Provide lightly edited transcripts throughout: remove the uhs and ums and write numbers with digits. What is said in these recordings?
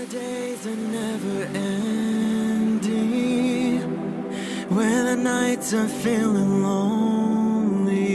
days are never ending, when the nights are feeling lonely.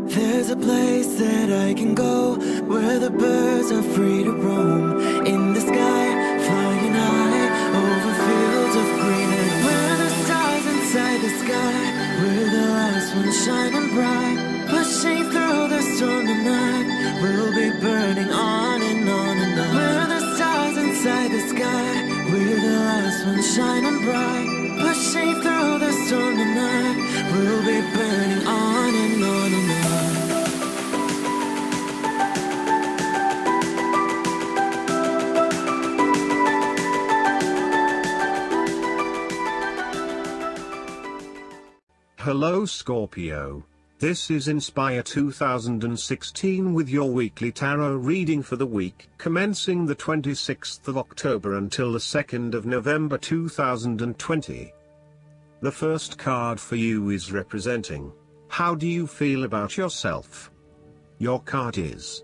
There's a place that I can go, where the birds are free to roam, in the sky, flying high, over fields of green. And where the stars inside the sky, we're the last ones shining bright, pushing through the storm tonight. We'll be burning on and on and on. We're the stars inside the sky, we're the last ones shining bright, pushing through the storm tonight. We'll be burning on and on and on. Hello Scorpio. This is Inspire 2016 with your weekly tarot reading for the week commencing the 26th of October until the 2nd of November 2020. The first card for you is representing, how do you feel about yourself? Your card is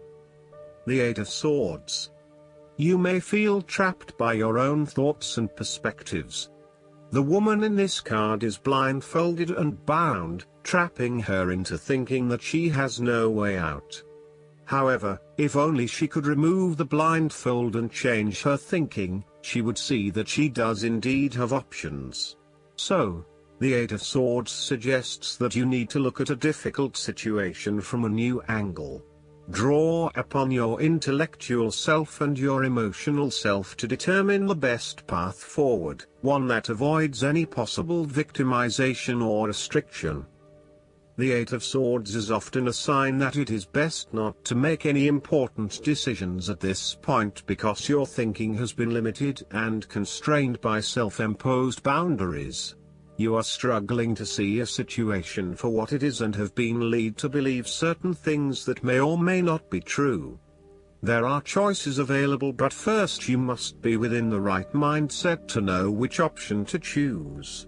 the Eight of Swords. You may feel trapped by your own thoughts and perspectives. The woman in this card is blindfolded and bound, trapping her into thinking that she has no way out. However, if only she could remove the blindfold and change her thinking, she would see that she does indeed have options. So, the Eight of Swords suggests that you need to look at a difficult situation from a new angle. Draw upon your intellectual self and your emotional self to determine the best path forward, one that avoids any possible victimization or restriction. The Eight of Swords is often a sign that it is best not to make any important decisions at this point because your thinking has been limited and constrained by self-imposed boundaries. You are struggling to see a situation for what it is and have been led to believe certain things that may or may not be true. There are choices available, but first you must be within the right mindset to know which option to choose.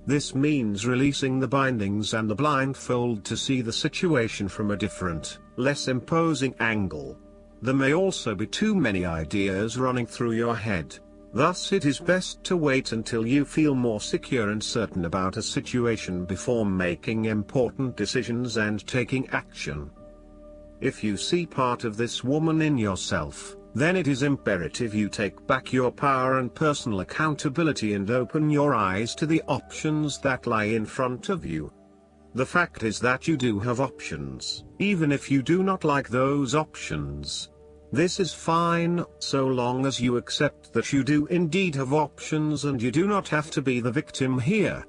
This means releasing the bindings and the blindfold to see the situation from a different, less imposing angle. There may also be too many ideas running through your head. Thus it is best to wait until you feel more secure and certain about a situation before making important decisions and taking action. If you see part of this woman in yourself, then it is imperative you take back your power and personal accountability and open your eyes to the options that lie in front of you. The fact is that you do have options, even if you do not like those options. This is fine, so long as you accept that you do indeed have options and you do not have to be the victim here.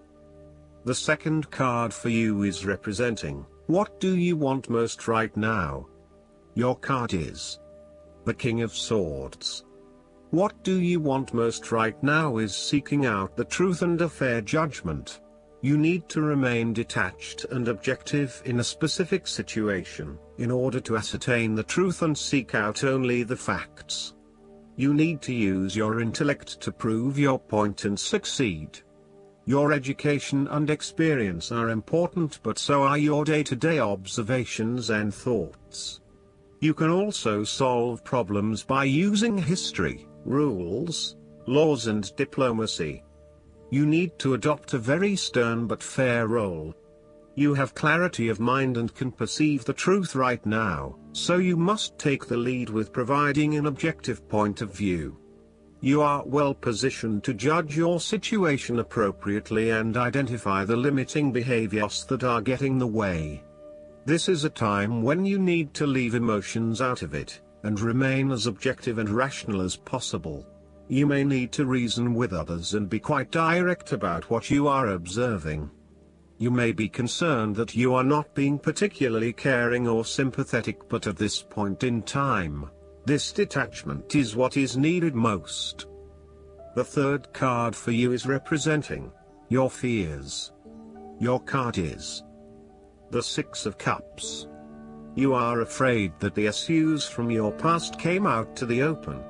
The second card for you is representing, what do you want most right now? Your card is the King of Swords. What do you want most right now is seeking out the truth and a fair judgment. You need to remain detached and objective in a specific situation, in order to ascertain the truth and seek out only the facts. You need to use your intellect to prove your point and succeed. Your education and experience are important, but so are your day-to-day observations and thoughts. You can also solve problems by using history, rules, laws and diplomacy. You need to adopt a very stern but fair role. You have clarity of mind and can perceive the truth right now, so you must take the lead with providing an objective point of view. You are well positioned to judge your situation appropriately and identify the limiting behaviors that are getting in the way. This is a time when you need to leave emotions out of it, and remain as objective and rational as possible. You may need to reason with others and be quite direct about what you are observing. You may be concerned that you are not being particularly caring or sympathetic, but at this point in time, this detachment is what is needed most. The third card for you is representing your fears. Your card is the Six of Cups. You are afraid that the issues from your past came out to the open.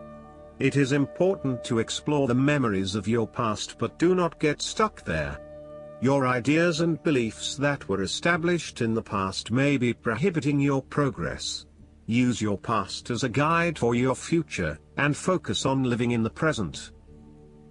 It is important to explore the memories of your past, but do not get stuck there. Your ideas and beliefs that were established in the past may be prohibiting your progress. use your past as a guide for your future, and focus on living in the present.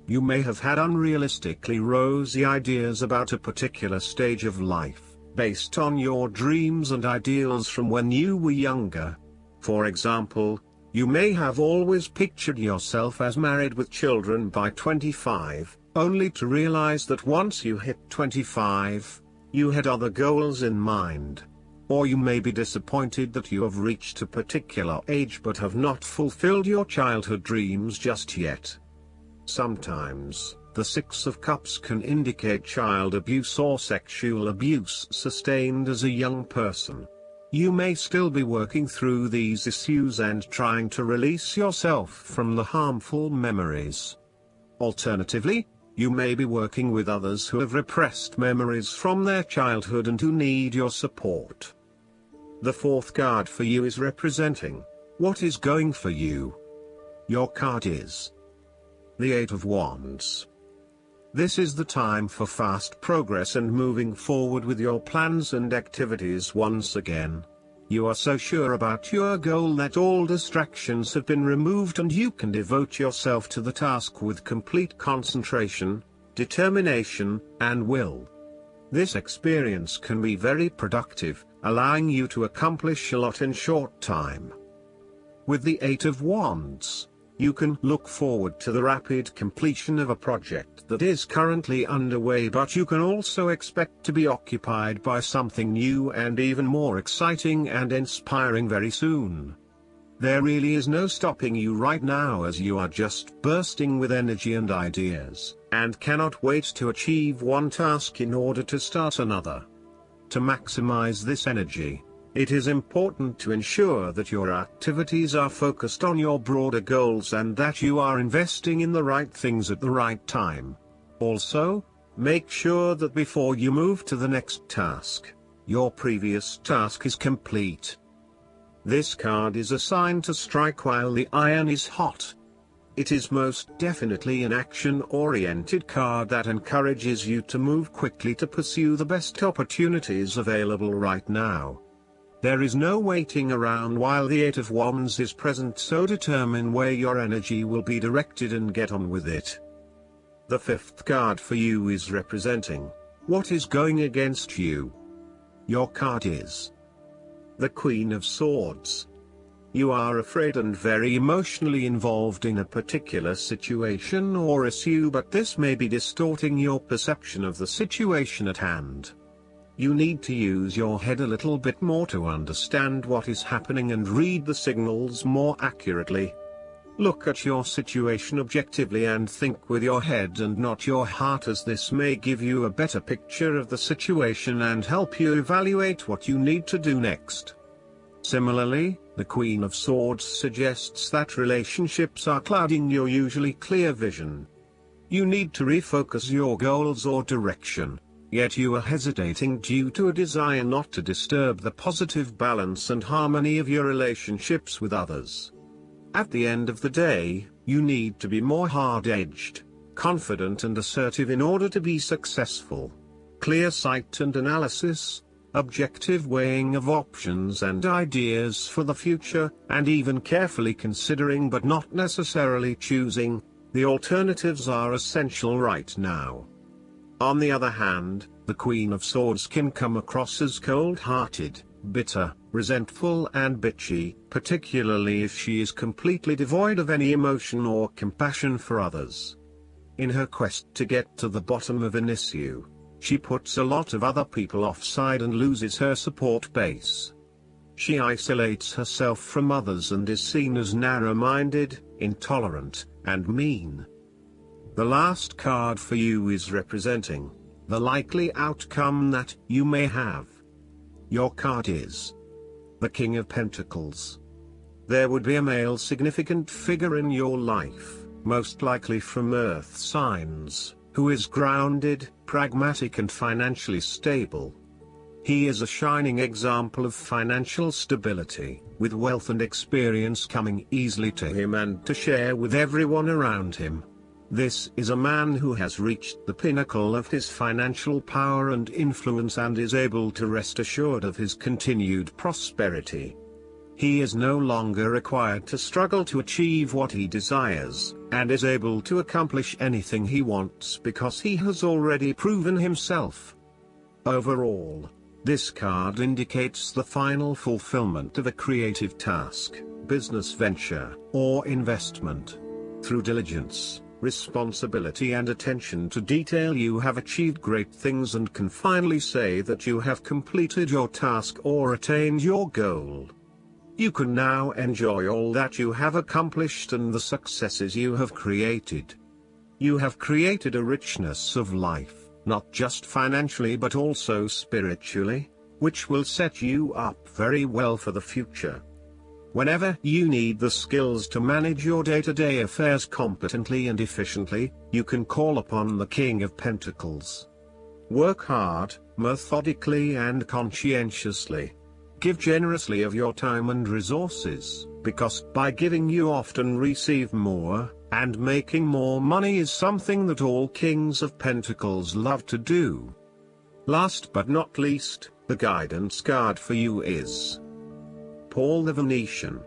You may have had unrealistically rosy ideas about a particular stage of life, based on your dreams and ideals from when you were younger. For example, you may have always pictured yourself as married with children by 25, only to realize that once you hit 25, you had other goals in mind. Or you may be disappointed that you have reached a particular age but have not fulfilled your childhood dreams just yet. Sometimes, the Six of Cups can indicate child abuse or sexual abuse sustained as a young person. You may still be working through these issues and trying to release yourself from the harmful memories. Alternatively, you may be working with others who have repressed memories from their childhood and who need your support. The fourth card for you is representing what is going for you. Your card is the Eight of Wands. This is the time for fast progress and moving forward with your plans and activities once again. You are so sure about your goal that all distractions have been removed and you can devote yourself to the task with complete concentration, determination, and will. This experience can be very productive, allowing you to accomplish a lot in short time. With the Eight of Wands, you can look forward to the rapid completion of a project that is currently underway, but you can also expect to be occupied by something new and even more exciting and inspiring very soon. There really is no stopping you right now, as you are just bursting with energy and ideas, and cannot wait to achieve one task in order to start another. To maximize this energy, it is important to ensure that your activities are focused on your broader goals and that you are investing in the right things at the right time. Also, make sure that before you move to the next task, your previous task is complete. This card is a sign to strike while the iron is hot. It is most definitely an action-oriented card that encourages you to move quickly to pursue the best opportunities available right now. There is no waiting around while the Eight of Wands is present, so determine where your energy will be directed and get on with it. The fifth card for you is representing what is going against you. Your card is the Queen of Swords. You are afraid and very emotionally involved in a particular situation or issue, but this may be distorting your perception of the situation at hand. You need to use your head a little bit more to understand what is happening and read the signals more accurately. Look at your situation objectively and think with your head and not your heart, as this may give you a better picture of the situation and help you evaluate what you need to do next. Similarly, the Queen of Swords suggests that relationships are clouding your usually clear vision. You need to refocus your goals or direction, yet you are hesitating due to a desire not to disturb the positive balance and harmony of your relationships with others. At the end of the day, you need to be more hard-edged, confident and assertive in order to be successful. Clear sight and analysis, objective weighing of options and ideas for the future, and even carefully considering but not necessarily choosing the alternatives are essential right now. On the other hand, the Queen of Swords can come across as cold-hearted, bitter, resentful and bitchy, particularly if she is completely devoid of any emotion or compassion for others. In her quest to get to the bottom of an issue, she puts a lot of other people offside and loses her support base. She isolates herself from others and is seen as narrow-minded, intolerant, and mean. The last card for you is representing the likely outcome that you may have. Your card is the King of Pentacles. There would be a male significant figure in your life, most likely from Earth signs, who is grounded, pragmatic and financially stable. He is a shining example of financial stability, with wealth and experience coming easily to him and to share with everyone around him. This is a man who has reached the pinnacle of his financial power and influence and is able to rest assured of his continued prosperity. He is no longer required to struggle to achieve what he desires, and is able to accomplish anything he wants because he has already proven himself. Overall, this card indicates the final fulfillment of a creative task, business venture, or investment. Through diligence, responsibility and attention to detail, you have achieved great things and can finally say that you have completed your task or attained your goal. You can now enjoy all that you have accomplished and the successes you have created. You have created a richness of life, not just financially but also spiritually, which will set you up very well for the future. Whenever you need the skills to manage your day-to-day affairs competently and efficiently, you can call upon the King of Pentacles. Work hard, methodically and conscientiously. Give generously of your time and resources, because by giving you often receive more, and making more money is something that all Kings of Pentacles love to do. Last but not least, the guidance card for you is Paul the Venetian.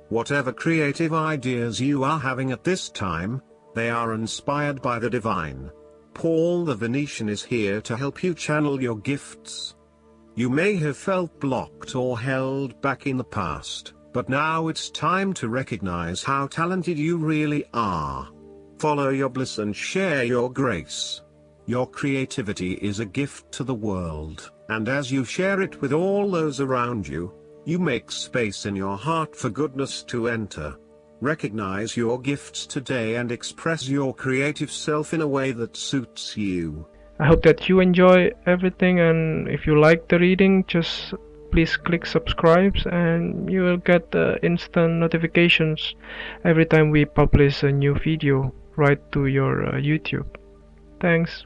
Whatever creative ideas you are having at this time, they are inspired by the divine. Paul the Venetian is here to help you channel your gifts. You may have felt blocked or held back in the past, but now it's time to recognize how talented you really are. Follow your bliss and share your grace. Your creativity is a gift to the world, and as you share it with all those around you, you make space in your heart for goodness to enter. Recognize your gifts today and express your creative self in a way that suits you. I hope that you enjoy everything, and if you like the reading, just please click subscribe and you will get instant notifications every time we publish a new video right to your YouTube. Thanks.